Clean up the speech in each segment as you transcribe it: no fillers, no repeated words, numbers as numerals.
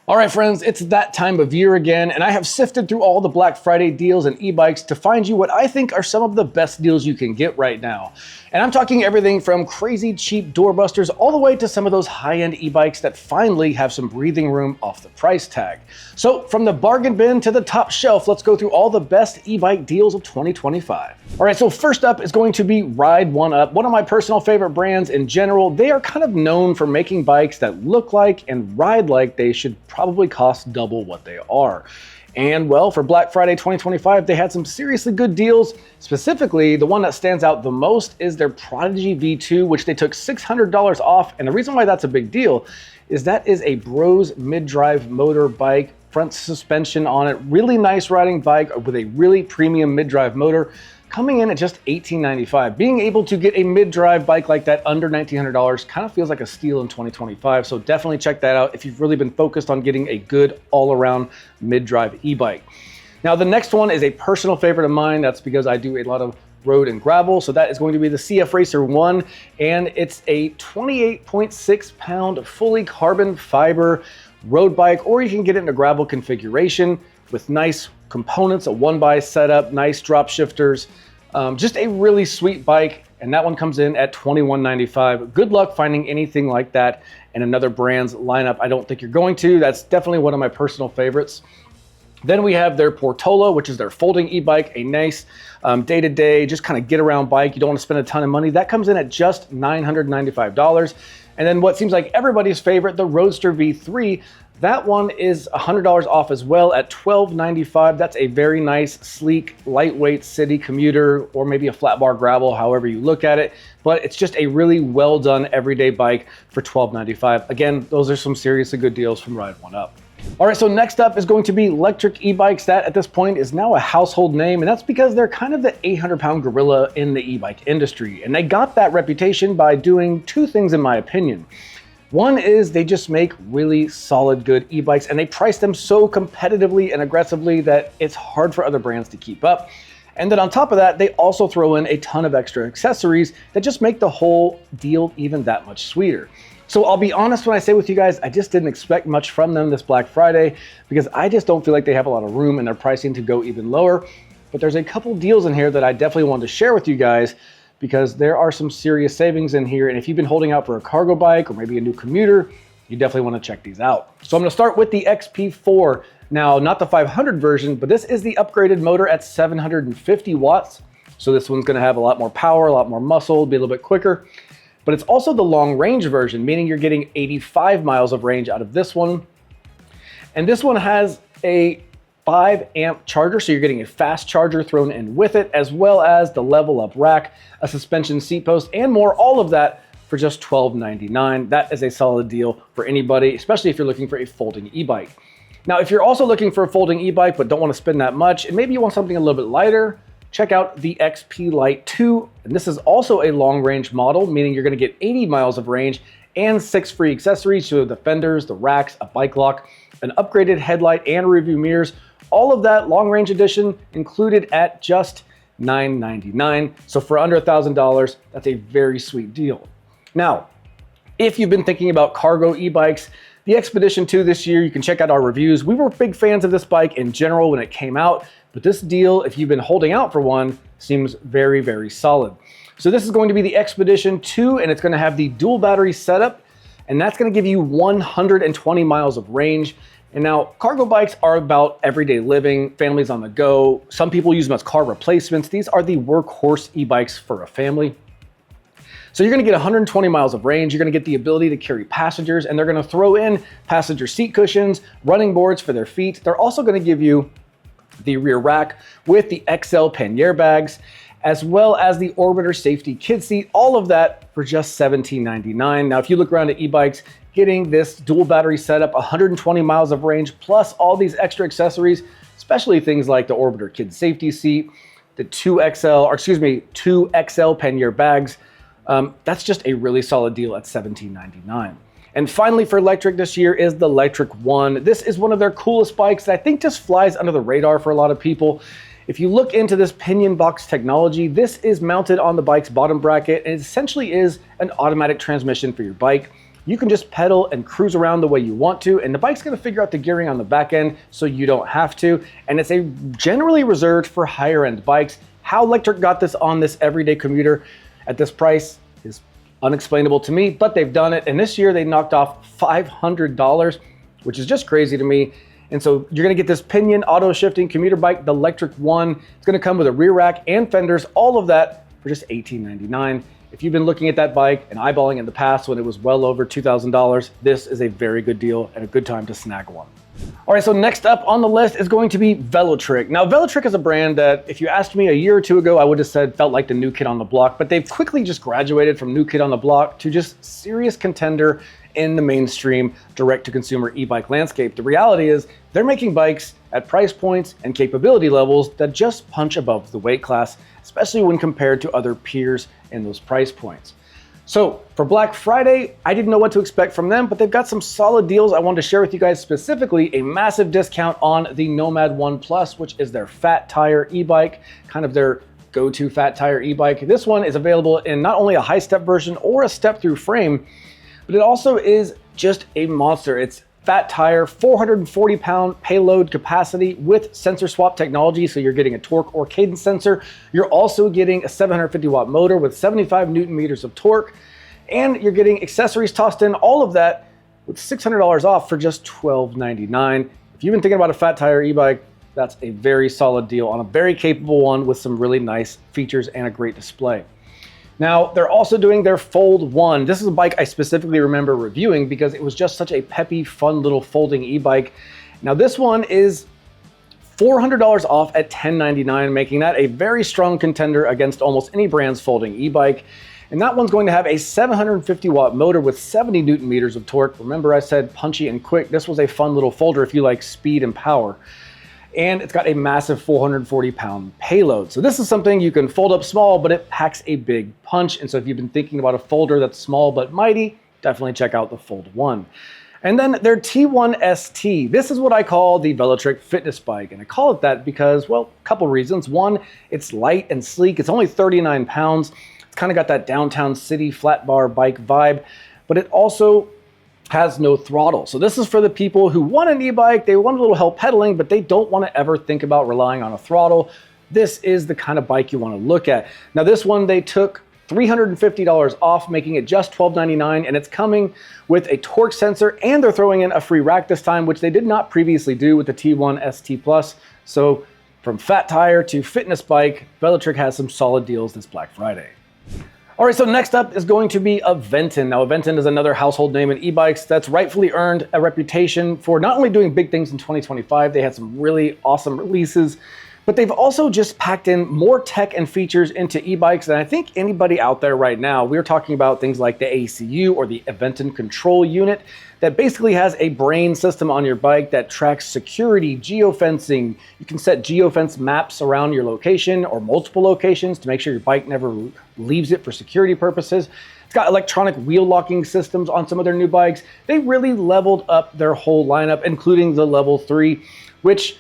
All right, friends, it's that time of year again, and I have sifted through all the Black Friday deals and e-bikes to find you what I think are some of the best deals you can get right now. And I'm talking everything from crazy cheap doorbusters all the way to some of those high-end e-bikes that finally have some breathing room off the price tag. So from the bargain bin to the top shelf, let's go through all the best e-bike deals of 2025. All right, so first up is going to be Ride One Up, one of my personal favorite brands in general. They are kind of known for making bikes that look like and ride like they should probably cost double what they are. And well, for Black Friday 2025, they had some seriously good deals. Specifically, the one that stands out the most is their Prodigy V2, which they took $600 off. And the reason why that's a big deal is that is a Bros mid-drive motor bike, front suspension on it, really nice riding bike with a really premium mid-drive motor, coming in at just $1895. Being able to get a mid-drive bike like that under $1,900 kind of feels like a steal in 2025. So definitely check that out if you've really been focused on getting a good all-around mid-drive e-bike. Now the next one is a personal favorite of mine. That's because I do a lot of road and gravel. So that is going to be the CF Racer 1, and it's a 28.6 pound fully carbon fiber road bike, or you can get it in a gravel configuration with nice components, a one-by setup, nice drop shifters, just a really sweet bike. And that one comes in at $2195. Good luck finding anything like that in another brand's lineup. I don't think you're going to. That's definitely one of my personal favorites. Then we have their Portola, which is their folding e-bike, a nice day-to-day, just kind of get around bike. You don't want to spend a ton of money. That comes in at just $995. And then what seems like everybody's favorite, the Roadster V3, that one is $100 off as well at $1295. That's a very nice, sleek, lightweight city commuter, or maybe a flat bar gravel, however you look at it. But it's just a really well done everyday bike for $1295. Again, those are some seriously good deals from Ride One Up. All right, so next up is going to be Lectric e-bikes. That at this point is now a household name, and that's because they're kind of the 800-pound gorilla in the e-bike industry. And they got that reputation by doing two things, in my opinion. One is they just make really solid, good e-bikes, and they price them so competitively and aggressively that it's hard for other brands to keep up. And then on top of that, they also throw in a ton of extra accessories that just make the whole deal even that much sweeter. So I'll be honest when I say with you guys, I just didn't expect much from them this Black Friday because I just don't feel like they have a lot of room in their pricing to go even lower. But there's a couple deals in here that I definitely wanted to share with you guys because there are some serious savings in here. And if you've been holding out for a cargo bike or maybe a new commuter, you definitely want to check these out. So I'm going to start with the XP4. Now, not the 500 version, but this is the upgraded motor at 750 watts. So this one's going to have a lot more power, a lot more muscle, be a little bit quicker. But it's also the long range version, meaning you're getting 85 miles of range out of this one. And this one has a 5 amp charger, so you're getting a fast charger thrown in with it, as well as the level up rack, a suspension seat post, and more, all of that for just $12.99. That is a solid deal for anybody, especially if you're looking for a folding e-bike. Now, if you're also looking for a folding e-bike but don't want to spend that much, and maybe you want something a little bit lighter, check out the XP Lite 2. And this is also a long range model, meaning you're going to get 80 miles of range and 6 free accessories, so the fenders, the racks, a bike lock, an upgraded headlight, and rearview mirrors. All of that long range edition included at just $999. So for under $1,000, that's a very sweet deal. Now, if you've been thinking about cargo e-bikes, the Expedition 2 this year, you can check out our reviews. We were big fans of this bike in general when it came out, but this deal, if you've been holding out for one, seems very, very solid. So this is going to be the Expedition 2, and it's going to have the dual battery setup, and that's going to give you 120 miles of range. And now, cargo bikes are about everyday living, families on the go. Some people use them as car replacements. These are the workhorse e-bikes for a family. So you're going to get 120 miles of range. You're going to get the ability to carry passengers, and they're going to throw in passenger seat cushions, running boards for their feet. They're also going to give you the rear rack with the XL pannier bags, as well as the Orbiter safety kid seat, all of that for just $17.99. Now, if you look around at e-bikes, getting this dual battery setup, 120 miles of range, plus all these extra accessories, especially things like the Orbiter kid safety seat, the two XL pannier bags, that's just a really solid deal at $17.99. And finally for Lectric this year is the Lectric 1. This is one of their coolest bikes that I think just flies under the radar for a lot of people. If you look into this pinion box technology, this is mounted on the bike's bottom bracket and it essentially is an automatic transmission for your bike. you can just pedal and cruise around the way you want to, and the bike's gonna figure out the gearing on the back end so you don't have to, and it's generally reserved for higher end bikes. How Lectric got this on this everyday commuter at this price is unexplainable to me, but they've done it, and this year they knocked off $500, which is just crazy to me. And so you're gonna get this pinion auto shifting commuter bike, the Lectric One. It's gonna come with a rear rack and fenders, all of that for just $18.99. If you've been looking at that bike and eyeballing in the past when it was well over $2,000, this is a very good deal and a good time to snag one. All right, so next up on the list is going to be Velotric. Now, Velotric is a brand that if you asked me a year or two ago, I would have said felt like the new kid on the block, but they've quickly just graduated from new kid on the block to just serious contender in the mainstream direct-to-consumer e-bike landscape. The reality is they're making bikes at price points and capability levels that just punch above the weight class, especially when compared to other peers in those price points. So for Black Friday, I didn't know what to expect from them, but they've got some solid deals I wanted to share with you guys, specifically a massive discount on the Nomad One Plus, which is their fat tire e-bike, kind of their go-to fat tire e-bike. This one is available in not only a high step version or a step through frame, but it also is just a monster. It's fat tire, 440 pound payload capacity with sensor swap technology. So you're getting a torque or cadence sensor. You're also getting a 750 watt motor with 75 Newton meters of torque. And you're getting accessories tossed in, all of that with $600 off for just $12.99. If you've been thinking about a fat tire e-bike, that's a very solid deal on a very capable one with some really nice features and a great display. Now, they're also doing their Fold One. This is a bike I specifically remember reviewing because it was just such a peppy, fun little folding e-bike. Now, this one is $400 off at $10.99, making that a very strong contender against almost any brand's folding e-bike. And that one's going to have a 750 watt motor with 70 Newton meters of torque. Remember I said punchy and quick. This was a fun little folder if you like speed and power. And it's got a massive 440 pound payload. So this is something you can fold up small, but it packs a big punch. And so if you've been thinking about a folder that's small but mighty, definitely check out the Fold One. And then their T1 ST. This is what I call the Velotric fitness bike. And I call it that because, well, a couple reasons. One, it's light and sleek. It's only 39 pounds. It's kind of got that downtown city flat bar bike vibe, but it also has no throttle. So this is for the people who want an e-bike, they want a little help pedaling, but they don't want to ever think about relying on a throttle. This is the kind of bike you want to look at. Now this one, they took $350 off, making it just $12.99, and it's coming with a torque sensor, and they're throwing in a free rack this time, which they did not previously do with the T1 ST Plus. So from fat tire to fitness bike, Velotric has some solid deals this Black Friday. All right, so next up is going to be Aventon. Now, Aventon is another household name in e-bikes that's rightfully earned a reputation for not only doing big things in 2025, they had some really awesome releases, but they've also just packed in more tech and features into e-bikes than I think anybody out there right now. We're talking about things like the ACU or the Aventon Control Unit that basically has a brain system on your bike that tracks security, geofencing. You can set geofence maps around your location or multiple locations to make sure your bike never leaves it for security purposes. It's got electronic wheel locking systems on some of their new bikes. They really leveled up their whole lineup, including the Level 3, which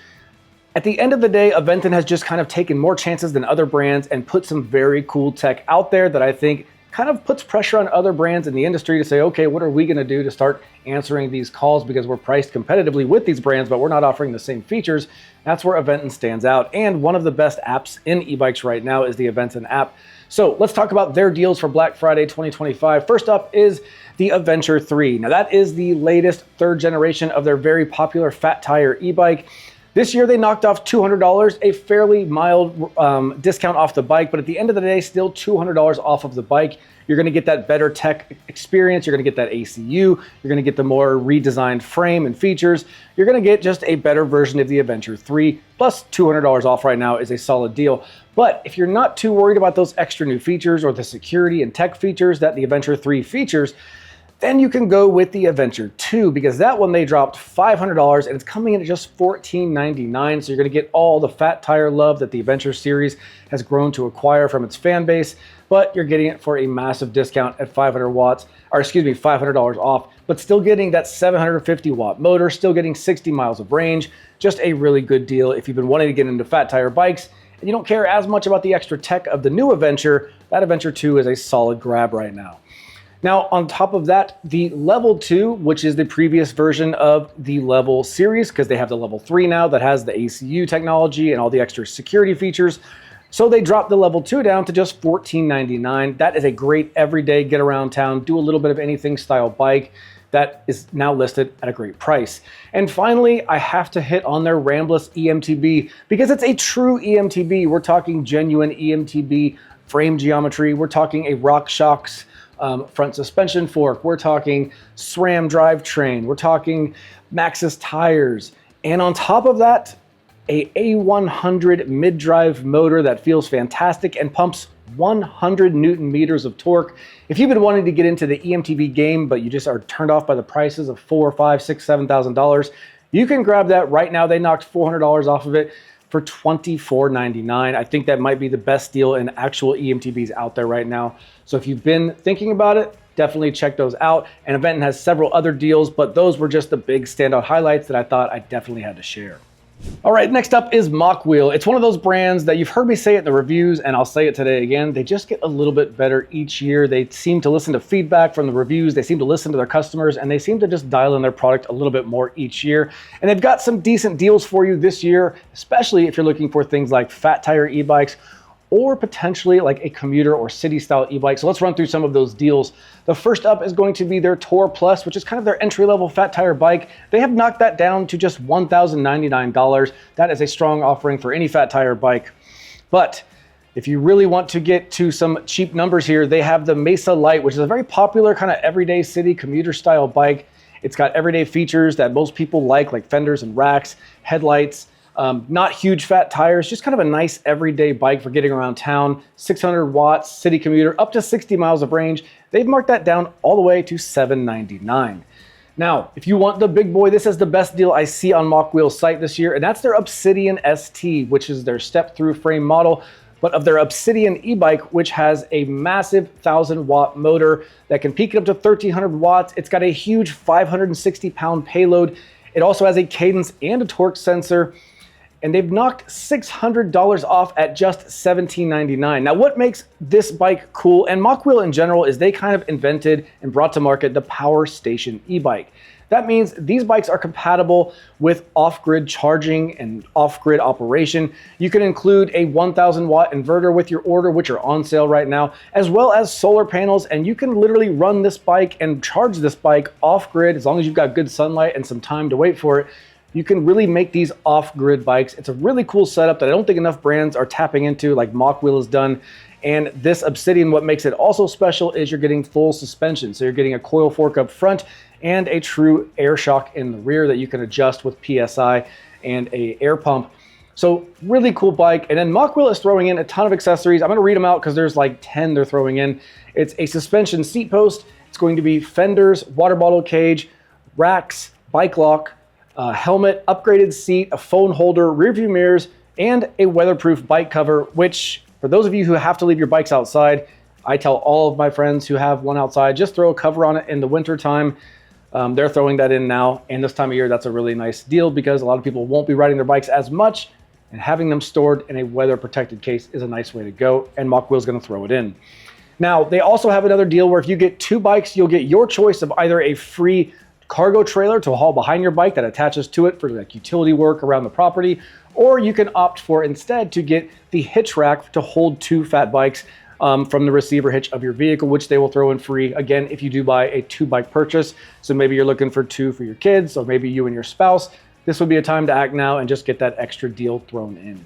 at the end of the day, Aventon has just kind of taken more chances than other brands and put some very cool tech out there that I think kind of puts pressure on other brands in the industry to say, okay, what are we going to do to start answering these calls because we're priced competitively with these brands, but we're not offering the same features. That's where Aventon stands out. And one of the best apps in e-bikes right now is the Aventon app. So let's talk about their deals for Black Friday 2025. First up is the Adventure 3. Now that is the latest third generation of their very popular fat tire e-bike. This year they knocked off $200, a fairly mild discount off the bike, but at the end of the day, still $200 off of the bike. You're gonna get that better tech experience, you're gonna get that ACU, you're gonna get the more redesigned frame and features, you're gonna get just a better version of the Adventure 3, plus $200 off right now is a solid deal. But if you're not too worried about those extra new features or the security and tech features that the Adventure 3 features, then you can go with the Adventure 2 because that one they dropped $500 and it's coming in at just $14.99. So you're gonna get all the fat tire love that the Adventure series has grown to acquire from its fan base, but you're getting it for a massive discount at $500 off, but still getting that 750 watt motor, still getting 60 miles of range. Just a really good deal if you've been wanting to get into fat tire bikes and you don't care as much about the extra tech of the new Adventure. That Adventure 2 is a solid grab right now. Now, on top of that, the Level 2, which is the previous version of the Level series, because they have the Level 3 now that has the ACU technology and all the extra security features. So they dropped the Level 2 down to just $14.99. That is a great everyday get around town, do a little bit of anything style bike that is now listed at a great price. And finally, I have to hit on their Rambless EMTB because it's a true EMTB. We're talking genuine EMTB frame geometry. We're talking a RockShox front suspension fork. We're talking SRAM drivetrain. We're talking Maxxis tires. And on top of that, a A100 mid-drive motor that feels fantastic and pumps 100 Newton meters of torque. If you've been wanting to get into the EMTB game, but you just are turned off by the prices of $4,000, $5,000, $6,000, $7,000, you can grab that right now. They knocked $400 off of it for $24.99. I think that might be the best deal in actual EMTBs out there right now. So if you've been thinking about it, definitely check those out. And Aventon has several other deals, but those were just the big standout highlights that I thought I definitely had to share. All right, next up is Mokwheel. It's one of those brands that you've heard me say it in the reviews, and I'll say it today again. They just get a little bit better each year. They seem to listen to feedback from the reviews. They seem to listen to their customers, and they seem to just dial in their product a little bit more each year. And they've got some decent deals for you this year, especially if you're looking for things like fat tire e-bikes or potentially like a commuter or city style e-bike. So let's run through some of those deals. The first up is going to be their Tour Plus, which is kind of their entry-level fat tire bike. They have knocked that down to just $1,099. That is a strong offering for any fat tire bike. But if you really want to get to some cheap numbers here, they have the Mesa Lite, which is a very popular kind of everyday city commuter style bike. It's got everyday features that most people like fenders and racks, headlights, not huge fat tires, just kind of a nice everyday bike for getting around town. 600 watts, city commuter, up to 60 miles of range. They've marked that down all the way to $799. Now, if you want the big boy, this is the best deal I see on Mokwheel's site this year, and that's their Obsidian ST, which is their step-through frame model, but of their Obsidian e-bike, which has a massive 1,000-watt motor that can peak it up to 1,300 watts. It's got a huge 560-pound payload. It also has a cadence and a torque sensor. And they've knocked $600 off at just $17.99. Now, what makes this bike cool, and Mokwheel in general, is they kind of invented and brought to market the Power Station e-bike. That means these bikes are compatible with off-grid charging and off-grid operation. You can include a 1,000-watt inverter with your order, which are on sale right now, as well as solar panels, and you can literally run this bike and charge this bike off-grid as long as you've got good sunlight and some time to wait for it. You can really make these off-grid bikes. It's a really cool setup that I don't think enough brands are tapping into like Mokwheel has done. And this Obsidian, what makes it also special is you're getting full suspension. So you're getting a coil fork up front and a true air shock in the rear that you can adjust with PSI and a air pump. So really cool bike. And then Mokwheel is throwing in a ton of accessories. I'm gonna read them out because there's like 10 they're throwing in. It's a suspension seat post. It's going to be fenders, water bottle cage, racks, bike lock, helmet, upgraded seat, a phone holder, rear view mirrors, and a weatherproof bike cover, which for those of you who have to leave your bikes outside, I tell all of my friends who have one outside, just throw a cover on it in the winter time. They're throwing that in now, and this time of year, that's a really nice deal because a lot of people won't be riding their bikes as much, and having them stored in a weather protected case is a nice way to go, and Mokwheel's gonna throw it in. Now, they also have another deal where if you get 2 bikes, you'll get your choice of either a free cargo trailer to haul behind your bike that attaches to it for like utility work around the property, or you can opt for instead to get the hitch rack to hold 2 fat bikes from the receiver hitch of your vehicle, which they will throw in free, again, if you do buy a 2-bike purchase. So maybe you're looking for 2 for your kids, or maybe you and your spouse. This would be a time to act now and just get that extra deal thrown in.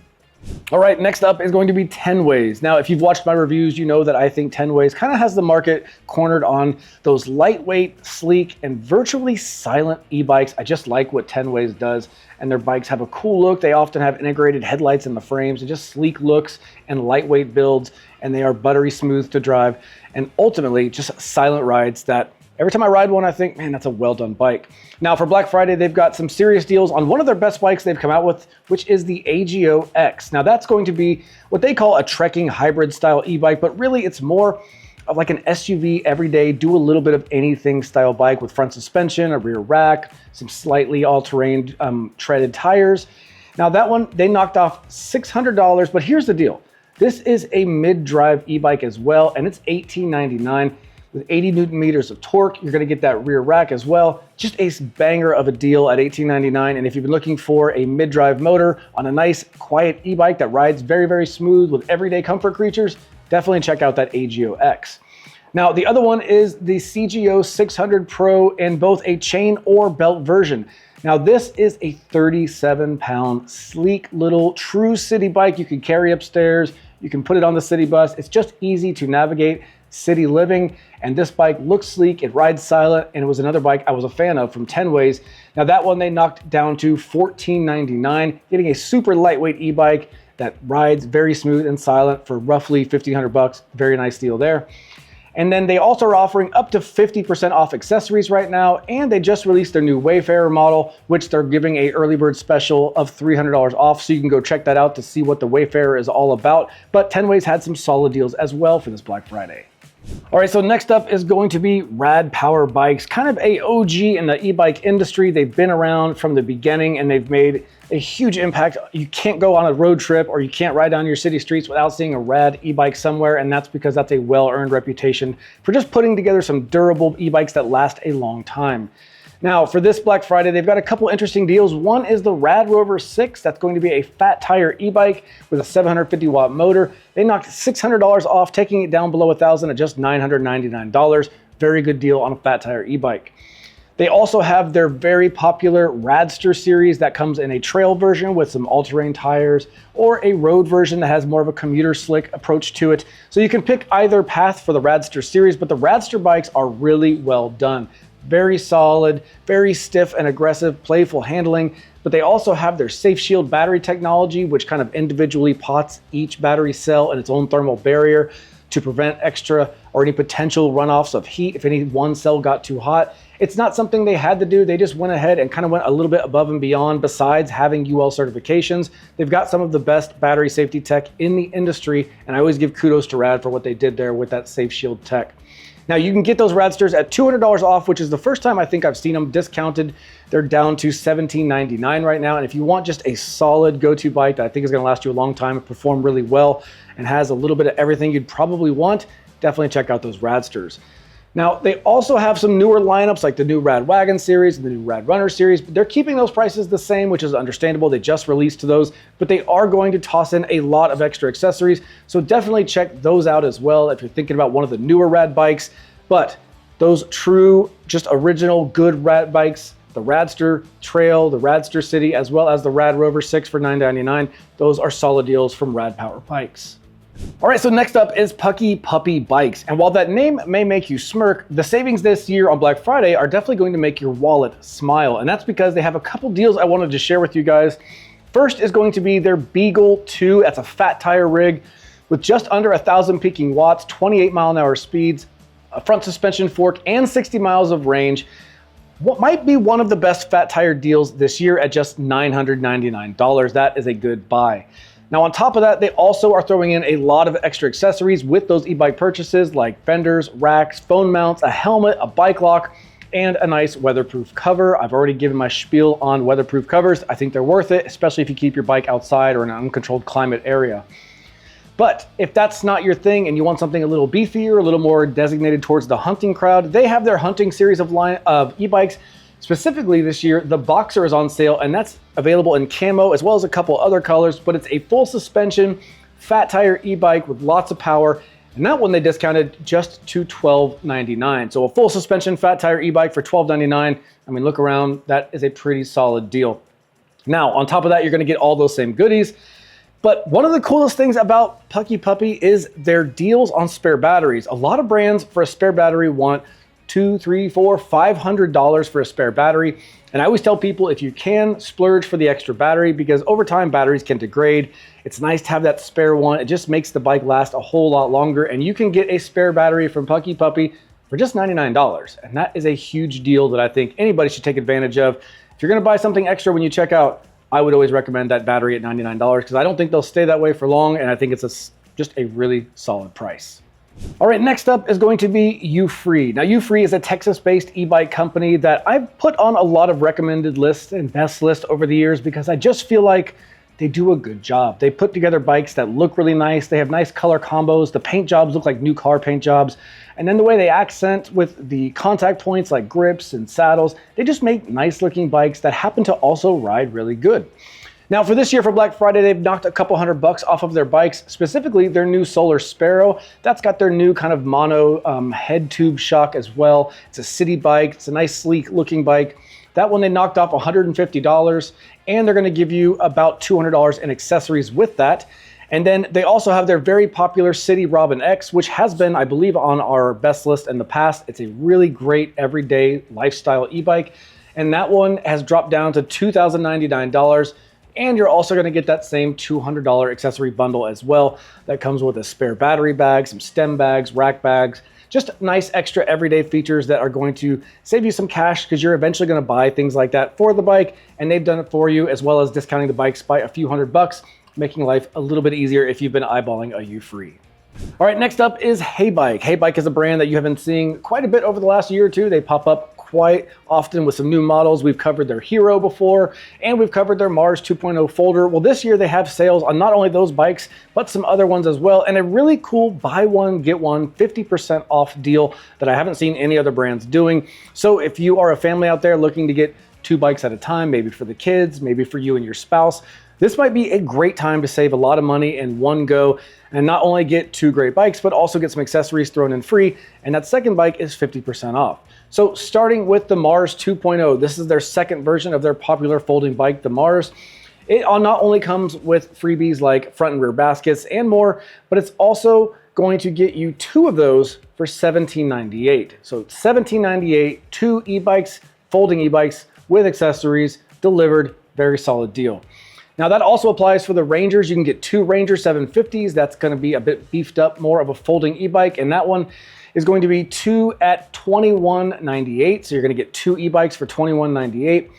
All right, next up is going to be Tenways. Now, if you've watched my reviews, you know that I think Tenways kind of has the market cornered on those lightweight, sleek, and virtually silent e-bikes. I just like what Tenways does, and their bikes have a cool look. They often have integrated headlights in the frames and just sleek looks and lightweight builds, and they are buttery smooth to drive, and ultimately just silent rides that every time I ride one, I think, man, that's a well-done bike. Now, for Black Friday, they've got some serious deals on one of their best bikes they've come out with, which is the AGO X. Now, that's going to be what they call a trekking hybrid style e-bike, but really it's more of like an SUV everyday, do a little bit of anything style bike with front suspension, a rear rack, some slightly all-terrain treaded tires. Now, that one, they knocked off $600, but here's the deal. This is a mid-drive e-bike as well, and it's $18.99. with 80 Newton meters of torque. You're gonna get that rear rack as well. Just a banger of a deal at $18.99. And if you've been looking for a mid-drive motor on a nice, quiet e-bike that rides very, very smooth with everyday comfort creatures, definitely check out that AGO X. Now, the other one is the CGO 600 Pro in both a chain or belt version. Now, this is a 37-pound, sleek little true city bike you can carry upstairs. You can put it on the city bus. It's just easy to navigate city living. And this bike looks sleek, it rides silent, and it was another bike I was a fan of from Tenways. Now, that one they knocked down to $14.99, getting a super lightweight e-bike that rides very smooth and silent for roughly $1,500. Very nice deal there. And then they also are offering up to 50% off accessories right now, and they just released their new Wayfarer model, which they're giving a early bird special of $300 off, so you can go check that out to see what the Wayfarer is all about. But Tenways had some solid deals as well for this Black Friday. All right, so next up is going to be Rad Power Bikes, kind of a OG in the e-bike industry. They've been around from the beginning and they've made a huge impact. You can't go on a road trip or you can't ride down your city streets without seeing a rad e-bike somewhere, and that's because that's a well-earned reputation for just putting together some durable e-bikes that last a long time. Now, for this Black Friday, they've got a couple interesting deals. One is the Rad Rover 6. That's going to be a fat tire e-bike with a 750 watt motor. They knocked $600 off, taking it down below $1,000 at just $999. Very good deal on a fat tire e-bike. They also have their very popular Radster series that comes in a trail version with some all-terrain tires, or a road version that has more of a commuter slick approach to it. So you can pick either path for the Radster series, but the Radster bikes are really well done. Very solid, very stiff and aggressive, playful handling, but they also have their Safe Shield battery technology, which kind of individually pots each battery cell in its own thermal barrier to prevent extra or any potential runoffs of heat if any one cell got too hot. It's not something they had to do. They just went ahead and kind of went a little bit above and beyond. Besides having UL certifications, they've got some of the best battery safety tech in the industry, and I always give kudos to Rad for what they did there with that Safe Shield tech. Now, you can get those Radsters at $200 off, which is the first time I think I've seen them discounted. They're down to $17.99 right now. And if you want just a solid go-to bike that I think is going to last you a long time and perform really well and has a little bit of everything you'd probably want, definitely check out those Radsters. Now, they also have some newer lineups like the new Rad Wagon series and the new Rad Runner series, but they're keeping those prices the same, which is understandable. They just released those, but they are going to toss in a lot of extra accessories. So definitely check those out as well if you're thinking about one of the newer Rad bikes. But those true, just original good Rad bikes, the Radster Trail, the Radster City, as well as the Rad Rover 6 for $9.99, those are solid deals from Rad Power Bikes. All right, so next up is PuckiPuppy Bikes. And while that name may make you smirk, the savings this year on Black Friday are definitely going to make your wallet smile. And that's because they have a couple deals I wanted to share with you guys. First is going to be their Beagle 2. That's a fat tire rig with just under 1,000 peaking watts, 28 mile-an-hour speeds, a front suspension fork, and 60 miles of range. What might be one of the best fat tire deals this year at just $999. That is a good buy. Now, on top of that, they also are throwing in a lot of extra accessories with those e-bike purchases, like fenders, racks, phone mounts, a helmet, a bike lock, and a nice weatherproof cover. I've already given my spiel on weatherproof covers. I think they're worth it, especially if you keep your bike outside or in an uncontrolled climate area. But if that's not your thing and you want something a little beefier, a little more designated towards the hunting crowd, they have their hunting series of e-bikes. Specifically this year, the Boxer is on sale, and that's available in camo as well as a couple other colors, but it's a full suspension, fat tire e-bike with lots of power, and that one they discounted just to $12.99. So a full suspension fat tire e-bike for $12.99. I mean, look around, that is a pretty solid deal. Now, on top of that, you're gonna get all those same goodies, but one of the coolest things about PuckiPuppy is their deals on spare batteries. A lot of brands for a spare battery want $200, $300, $400, $500 for a spare battery. And I always tell people, if you can, splurge for the extra battery, because over time batteries can degrade. It's nice to have that spare one. It just makes the bike last a whole lot longer. And you can get a spare battery from PuckiPuppy for just $99. And that is a huge deal that I think anybody should take advantage of. If you're gonna buy something extra when you check out, I would always recommend that battery at $99, because I don't think they'll stay that way for long. And I think it's just a really solid price. All right, next up is going to be Euphree. Now, Euphree is a Texas-based e-bike company that I've put on a lot of recommended lists and best lists over the years, because I just feel like they do a good job. They put together bikes that look really nice. They have nice color combos. The paint jobs look like new car paint jobs. And then the way they accent with the contact points like grips and saddles, they just make nice looking bikes that happen to also ride really good. Now for this year, for Black Friday, they've knocked a couple $100 off of their bikes, specifically their new Solar Sparrow. That's got their new kind of mono head tube shock as well. It's a city bike. It's a nice sleek looking bike. That one they knocked off $150, and they're gonna give you about $200 in accessories with that. And then they also have their very popular City Robin X, which has been, I believe, on our best list in the past. It's a really great everyday lifestyle e-bike. And that one has dropped down to $2,099. And you're also gonna get that same $200 accessory bundle as well. That comes with a spare battery bag, some stem bags, rack bags, just nice extra everyday features that are going to save you some cash because you're eventually gonna buy things like that for the bike, and they've done it for you, as well as discounting the bikes by a few $100, making life a little bit easier if you've been eyeballing a Euphree. All right, next up is Heybike. Heybike is a brand that you have been seeing quite a bit over the last year or two. They pop up quite often with some new models. We've covered their Hero before, and we've covered their Mars 2.0 folder. Well, this year they have sales on not only those bikes, but some other ones as well, and a really cool buy one, get one 50% off deal that I haven't seen any other brands doing. So if you are a family out there looking to get 2 bikes at a time, maybe for the kids, maybe for you and your spouse, this might be a great time to save a lot of money in one go and not only get 2 great bikes, but also get some accessories thrown in free. And that second bike is 50% off. So starting with the Mars 2.0, this is their second version of their popular folding bike, the Mars. It not only comes with freebies like front and rear baskets and more, but it's also going to get you 2 of those for $17.98. So $17.98, 2 e-bikes, folding e-bikes with accessories delivered, very solid deal. Now that also applies for the Rangers. You can get 2 Ranger 750s. That's gonna be a bit beefed up, more of a folding e-bike, and that one is going to be 2 at $21.98. So you're gonna get 2 e-bikes for $21.98.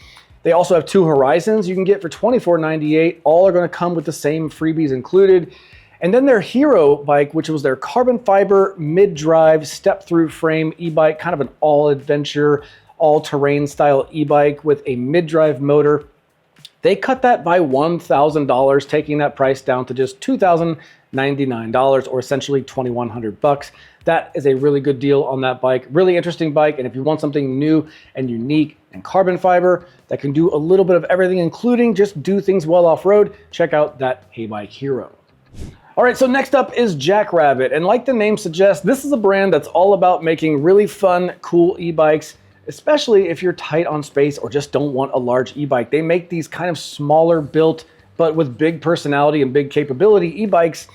They also have 2 Horizons you can get for $24.98. All are gonna come with the same freebies included. And then their Hero bike, which was their carbon fiber mid-drive step-through frame e-bike, kind of an all-adventure, all-terrain style e-bike with a mid-drive motor. They cut that by $1,000, taking that price down to just $2,099, or essentially $2,100. That is a really good deal on that bike. Really interesting bike, and if you want something new and unique and carbon fiber that can do a little bit of everything, including just do things well off-road, check out that Heybike Hero. All right, so next up is JackRabbit, and like the name suggests, this is a brand that's all about making really fun, cool e-bikes, especially if you're tight on space or just don't want a large e-bike. They make these kind of smaller built, but with big personality and big capability e-bikes.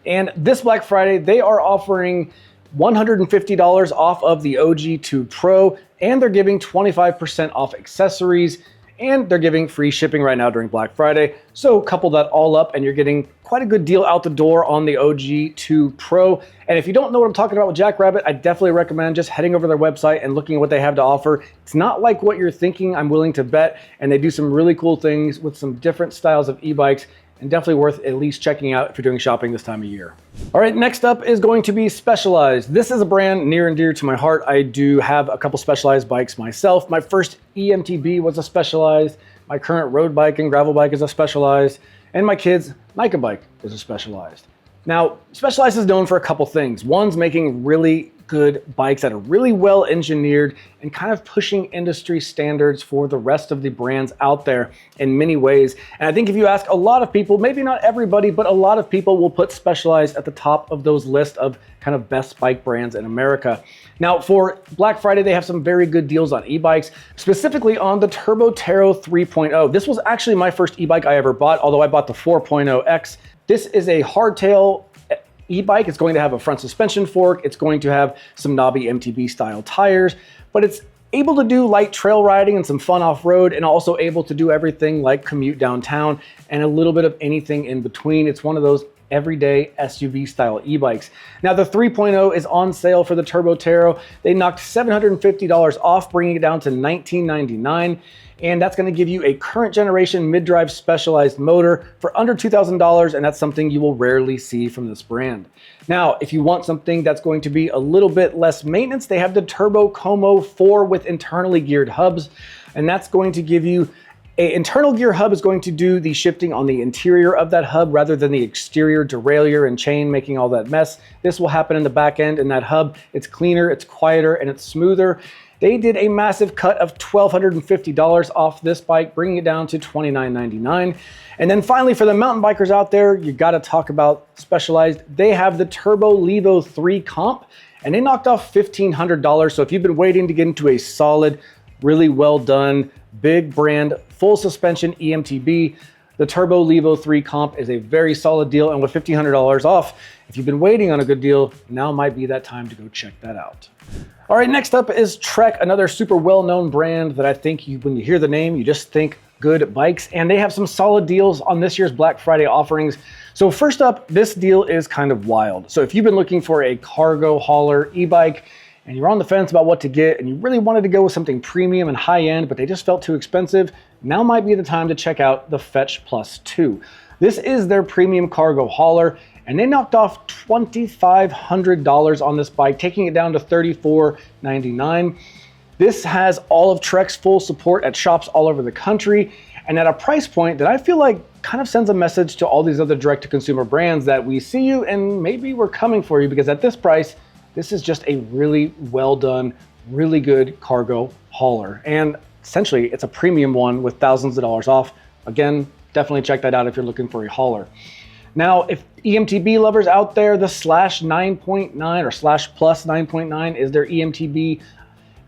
And this Black Friday, they are offering $150 off of the OG2 Pro, and they're giving 25% off accessories, and they're giving free shipping right now during Black Friday. So couple that all up and you're getting quite a good deal out the door on the OG2 Pro. And if you don't know what I'm talking about with JackRabbit, I definitely recommend just heading over to their website and looking at what they have to offer. It's not like what you're thinking, I'm willing to bet, and they do some really cool things with some different styles of e-bikes, and definitely worth at least checking out if you're doing shopping this time of year. All right, next up is going to be Specialized. This is a brand near and dear to my heart. I do have a couple Specialized bikes myself. My first EMTB was a Specialized. My current road bike and gravel bike is a Specialized. And my kid's Nika bike is a Specialized. Now, Specialized is known for a couple things. One's making really good bikes that are really well engineered and kind of pushing industry standards for the rest of the brands out there in many ways. And I think if you ask a lot of people, maybe not everybody, but a lot of people will put Specialized at the top of those lists of kind of best bike brands in America. Now for Black Friday, they have some very good deals on e-bikes, specifically on the Turbo Taro 3.0. This was actually my first e-bike I ever bought, although I bought the 4.0X. This is a hardtail e-bike. It's going to have a front suspension fork. It's going to have some knobby MTB style tires, but it's able to do light trail riding and some fun off-road, and also able to do everything like commute downtown and a little bit of anything in between. It's one of those everyday SUV style e-bikes. Now the 3.0 is on sale for the Turbo Taro. They knocked $750 off, bringing it down to $1999. And that's going to give you a current generation mid-drive Specialized motor for under $2,000, and that's something you will rarely see from this brand. Now, if you want something that's going to be a little bit less maintenance, they have the Turbo Como 4 with internally geared hubs, and that's going to give you An internal gear hub is going to do the shifting on the interior of that hub rather than the exterior derailleur and chain making all that mess. This will happen in the back end in that hub. It's cleaner, it's quieter, and it's smoother. They did a massive cut of $1,250 off this bike, bringing it down to $29.99. And then finally, for the mountain bikers out there, you gotta talk about Specialized. They have the Turbo Levo 3 Comp, and they knocked off $1,500. So if you've been waiting to get into a solid, really well done, big brand, full suspension EMTB, the Turbo Levo 3 Comp is a very solid deal. And with $1,500 off, if you've been waiting on a good deal, now might be that time to go check that out. All right, next up is Trek, another super well-known brand that I think when you hear the name, you just think good bikes. And they have some solid deals on this year's Black Friday offerings. So first up, this deal is kind of wild. So if you've been looking for a cargo hauler e-bike, and you're on the fence about what to get, and you really wanted to go with something premium and high-end, but they just felt too expensive, now might be the time to check out the Fetch Plus 2. This is their premium cargo hauler, and they knocked off $2,500 on this bike, taking it down to $34.99. This has all of Trek's full support at shops all over the country, and at a price point that I feel like kind of sends a message to all these other direct-to-consumer brands that we see you and maybe we're coming for you, because at this price, this is just a really well done, really good cargo hauler. And essentially it's a premium one with thousands of dollars off. Again, definitely check that out if you're looking for a hauler. Now, if EMTB lovers out there, the Slash 9.9 or Slash Plus 9.9 is their EMTB.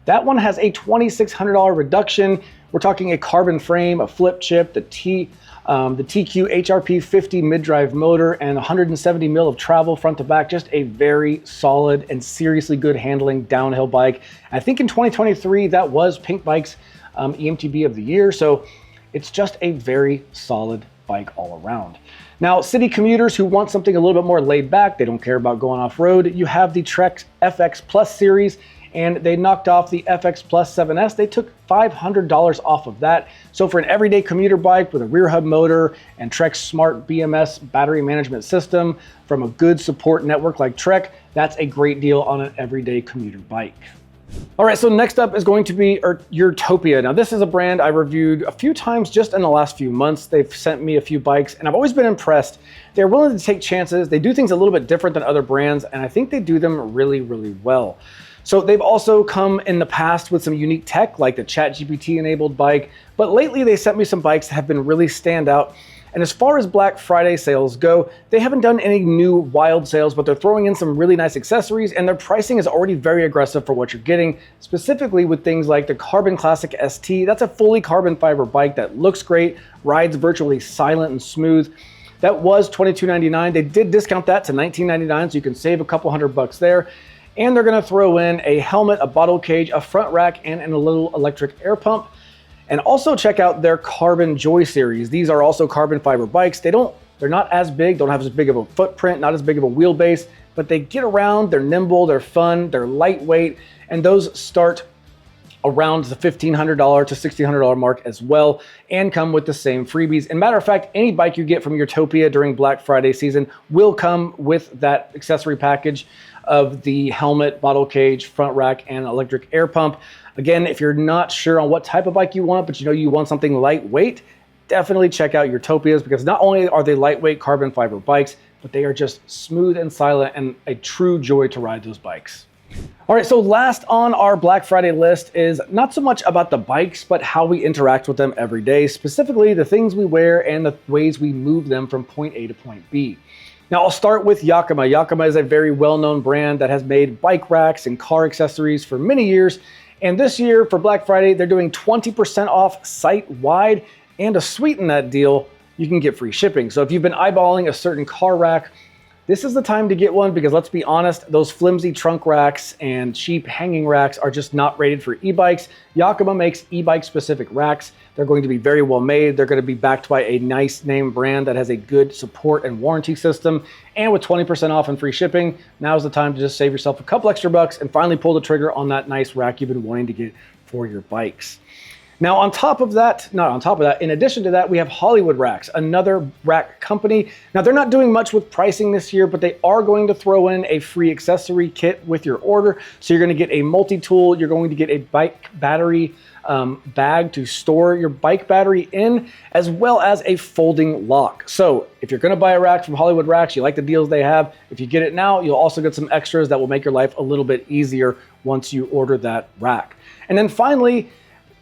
That one has a $2,600 reduction. We're talking a carbon frame, a flip chip, the TQ HRP 50 mid-drive motor, and 170 mil of travel front to back. Just a very solid and seriously good handling downhill bike. I think in 2023, that was Pink Bike's EMTB of the year. So it's just a very solid bike all around. Now, city commuters who want something a little bit more laid back, they don't care about going off-road, you have the Trek FX Plus series, and they knocked off the FX Plus 7S. They took $500 off of that. So for an everyday commuter bike with a rear hub motor and Trek's smart BMS battery management system from a good support network like Trek, that's a great deal on an everyday commuter bike. All right, so next up is going to be Urtopia. Now, this is a brand I reviewed a few times just in the last few months. They've sent me a few bikes, and I've always been impressed. They're willing to take chances. They do things a little bit different than other brands, and I think they do them really, really well. So they've also come in the past with some unique tech like the ChatGPT enabled bike, but lately they sent me some bikes that have been really stand out. And as far as Black Friday sales go, they haven't done any new wild sales, but they're throwing in some really nice accessories, and their pricing is already very aggressive for what you're getting, specifically with things like the Carbon Classic ST. That's a fully carbon fiber bike that looks great, rides virtually silent and smooth. That was $22.99. They did discount that to $19.99, so you can save a couple $100 there. And they're gonna throw in a helmet, a bottle cage, a front rack, and a little electric air pump. And also check out their Carbon Joy series. These are also carbon fiber bikes. They're not as big, don't have as big of a footprint, not as big of a wheelbase, but they get around, they're nimble, they're fun, they're lightweight, and those start around the $1,500 to $1,600 mark as well, and come with the same freebies. And matter of fact, any bike you get from Urtopia during Black Friday season will come with that accessory package of the helmet, bottle cage, front rack, and electric air pump. Again, if you're not sure on what type of bike you want, but you know you want something lightweight, definitely check out Urtopias, because not only are they lightweight carbon fiber bikes, but they are just smooth and silent and a true joy to ride those bikes. All right, so last on our Black Friday list is not so much about the bikes, but how we interact with them every day, specifically the things we wear and the ways we move them from point A to point B. Now, I'll start with Yakima. Yakima is a very well-known brand that has made bike racks and car accessories for many years. And this year for Black Friday, they're doing 20% off site-wide, and to sweeten that deal, you can get free shipping. So if you've been eyeballing a certain car rack, this is the time to get one, because let's be honest, those flimsy trunk racks and cheap hanging racks are just not rated for e-bikes. Yakima makes e-bike specific racks. They're going to be very well made. They're going to be backed by a nice name brand that has a good support and warranty system. And with 20% off and free shipping, now's the time to just save yourself a couple extra bucks and finally pull the trigger on that nice rack you've been wanting to get for your bikes. Now, in addition to that, we have Hollywood Racks, another rack company. Now, they're not doing much with pricing this year, but they are going to throw in a free accessory kit with your order. So you're going to get a multi-tool, you're going to get a bike battery bag to store your bike battery in, as well as a folding lock. So if you're going to buy a rack from Hollywood Racks, you like the deals they have, if you get it now, you'll also get some extras that will make your life a little bit easier once you order that rack. And then finally,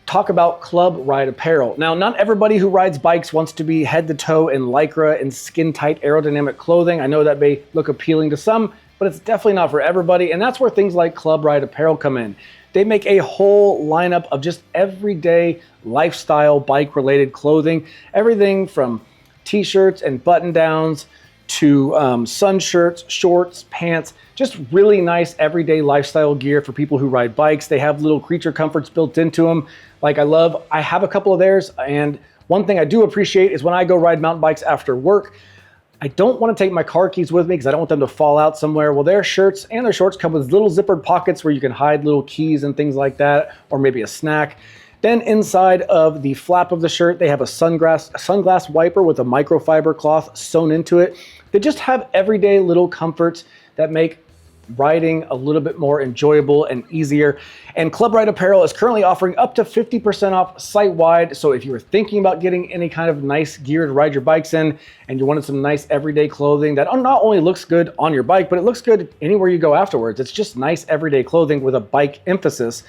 talk about club ride apparel. Now, not everybody who rides bikes wants to be head to toe in Lycra and skin-tight aerodynamic clothing. I know that may look appealing to some, but it's definitely not for everybody, and that's where things like Club Ride apparel come in. They make a whole lineup of just everyday lifestyle bike-related clothing, everything from t-shirts and button-downs to sun shirts, shorts, pants, just really nice everyday lifestyle gear for people who ride bikes. They have little creature comforts built into them. Like I have a couple of theirs, and one thing I do appreciate is when I go ride mountain bikes after work, I don't want to take my car keys with me because I don't want them to fall out somewhere. Well, their shirts and their shorts come with little zippered pockets where you can hide little keys and things like that, or maybe a snack. Then inside of the flap of the shirt, they have a sunglass wiper with a microfiber cloth sewn into it. They just have everyday little comforts that make riding a little bit more enjoyable and easier. And Club Ride Apparel is currently offering up to 50% off site-wide. So if you were thinking about getting any kind of nice gear to ride your bikes in, and you wanted some nice everyday clothing that not only looks good on your bike, but it looks good anywhere you go afterwards. It's just nice everyday clothing with a bike emphasis.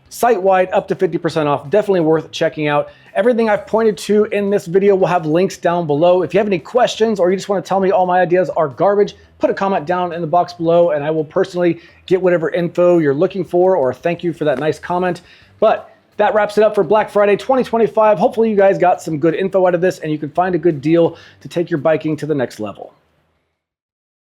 Site-wide, up to 50% off, definitely worth checking out. Everything I've pointed to in this video will have links down below. If you have any questions or you just want to tell me all my ideas are garbage, put a comment down in the box below and I will personally get whatever info you're looking for, or thank you for that nice comment. But that wraps it up for Black Friday 2025. Hopefully you guys got some good info out of this and you can find a good deal to take your biking to the next level.